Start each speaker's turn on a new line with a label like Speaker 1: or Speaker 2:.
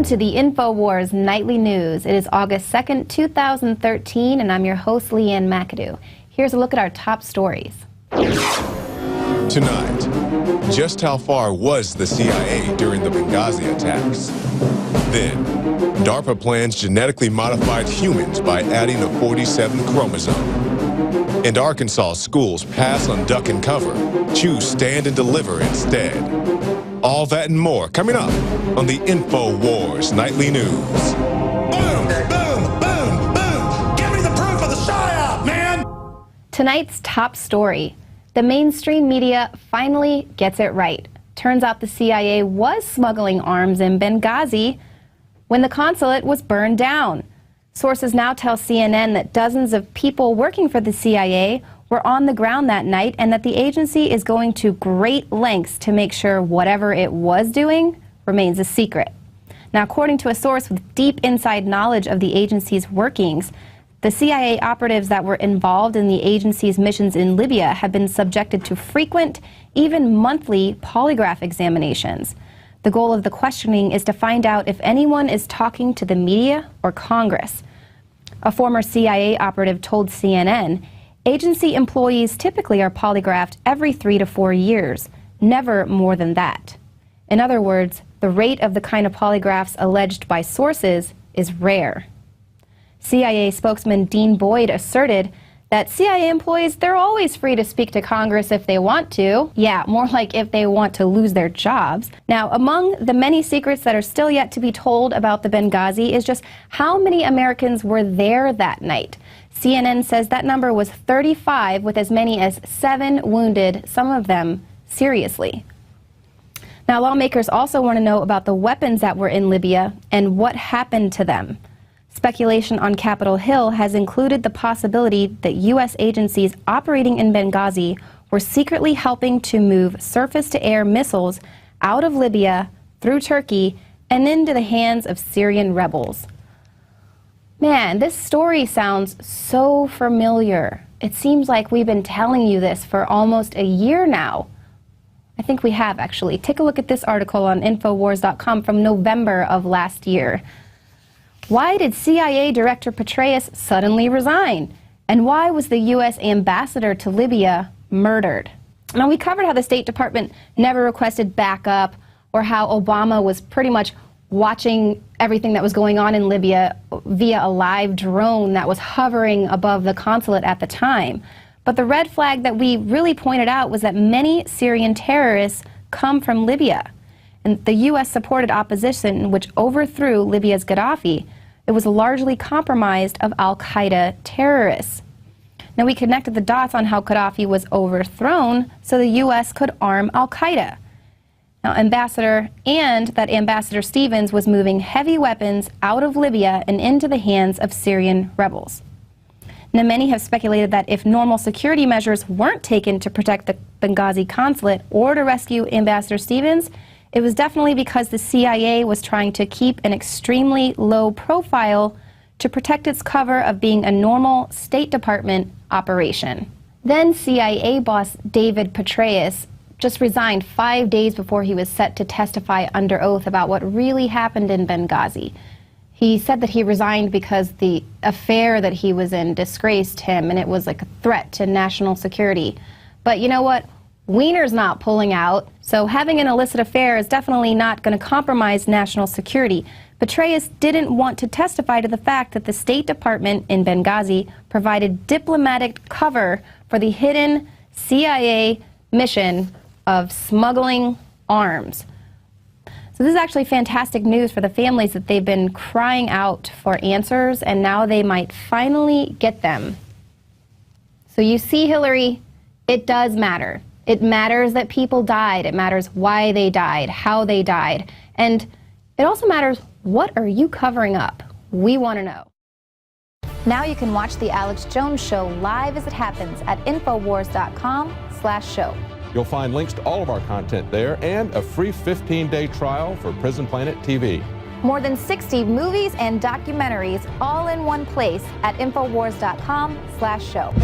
Speaker 1: to the InfoWars Nightly News. It is August 2nd, 2013, and I'm your host, Leanne McAdoo. Here's a look at our top stories.
Speaker 2: Tonight, just how far was the CIA during the Benghazi attacks? Then, DARPA plans genetically modified humans by adding a 47th chromosome. And Arkansas schools pass on duck and cover, choose stand and deliver instead. All that and more coming up on the InfoWars Nightly News.
Speaker 3: Boom, boom, boom, boom! Give me the proof of the psyop, man!
Speaker 1: Tonight's top story. The mainstream media finally gets it right. Turns out the CIA was smuggling arms in Benghazi when the consulate was burned down. Sources now tell CNN that dozens of people working for the CIA were on the ground that night and that the agency is going to great lengths to make sure whatever it was doing remains a secret. Now, according to a source with deep inside knowledge of the agency's workings, the CIA operatives that were involved in the agency's missions in Libya have been subjected to frequent, even monthly, polygraph examinations. The goal of the questioning is to find out if anyone is talking to the media or Congress. A former CIA operative told CNN, agency employees typically are polygraphed every 3 to 4 years, never more than that. In other words, the rate of the kind of polygraphs alleged by sources is rare. CIA spokesman Dean Boyd asserted that CIA employees, they're always free to speak to Congress if they want to. Yeah, more like if they want to lose their jobs. Now, among the many secrets that are still yet to be told about the Benghazi is just how many Americans were there that night. CNN says that number was 35, with as many as 7 wounded, some of them seriously. Now, lawmakers also want to know about the weapons that were in Libya and what happened to them. Speculation on Capitol Hill has included the possibility that U.S. agencies operating in Benghazi were secretly helping to move surface-to-air missiles out of Libya, through Turkey, and into the hands of Syrian rebels. Man, this story sounds so familiar. It seems like we've been telling you this for almost a year now. I think we have, actually. Take a look at this article on Infowars.com from November of last year. Why did CIA Director Petraeus suddenly resign? And why was the U.S. ambassador to Libya murdered? Now, we covered how the State Department never requested backup, or how Obama was pretty much watching everything that was going on in Libya via a live drone that was hovering above the consulate at the time. But the red flag that we really pointed out was that many Syrian terrorists come from Libya. And the U.S.-supported opposition, which overthrew Libya's Gaddafi, it was largely comprised of al-Qaeda terrorists. Now, we connected the dots on how Gaddafi was overthrown so the U.S. could arm al-Qaeda. Now, Ambassador Stevens was moving heavy weapons out of Libya and into the hands of Syrian rebels. Now, many have speculated that if normal security measures weren't taken to protect the Benghazi consulate or to rescue Ambassador Stevens, it was definitely because the CIA was trying to keep an extremely low profile to protect its cover of being a normal State Department operation. Then CIA boss David Petraeus just resigned 5 days before he was set to testify under oath about what really happened in Benghazi. He said that he resigned because the affair that he was in disgraced him and it was like a threat to national security. But you know what? Wiener's not pulling out, so having an illicit affair is definitely not going to compromise national security. Petraeus didn't want to testify to the fact that the State Department in Benghazi provided diplomatic cover for the hidden CIA mission of smuggling arms. So this is actually fantastic news for the families that they've been crying out for answers, and now they might finally get them. So you see, Hillary, it does matter. It matters that people died. It matters why they died, how they died. And it also matters, what are you covering up? We want to know. Now you can watch The Alex Jones Show live as it happens at Infowars.com/show.
Speaker 4: You'll find links to all of our content there and a free 15-day trial for Prison Planet TV.
Speaker 1: More than 60 movies and documentaries all in one place at Infowars.com/show.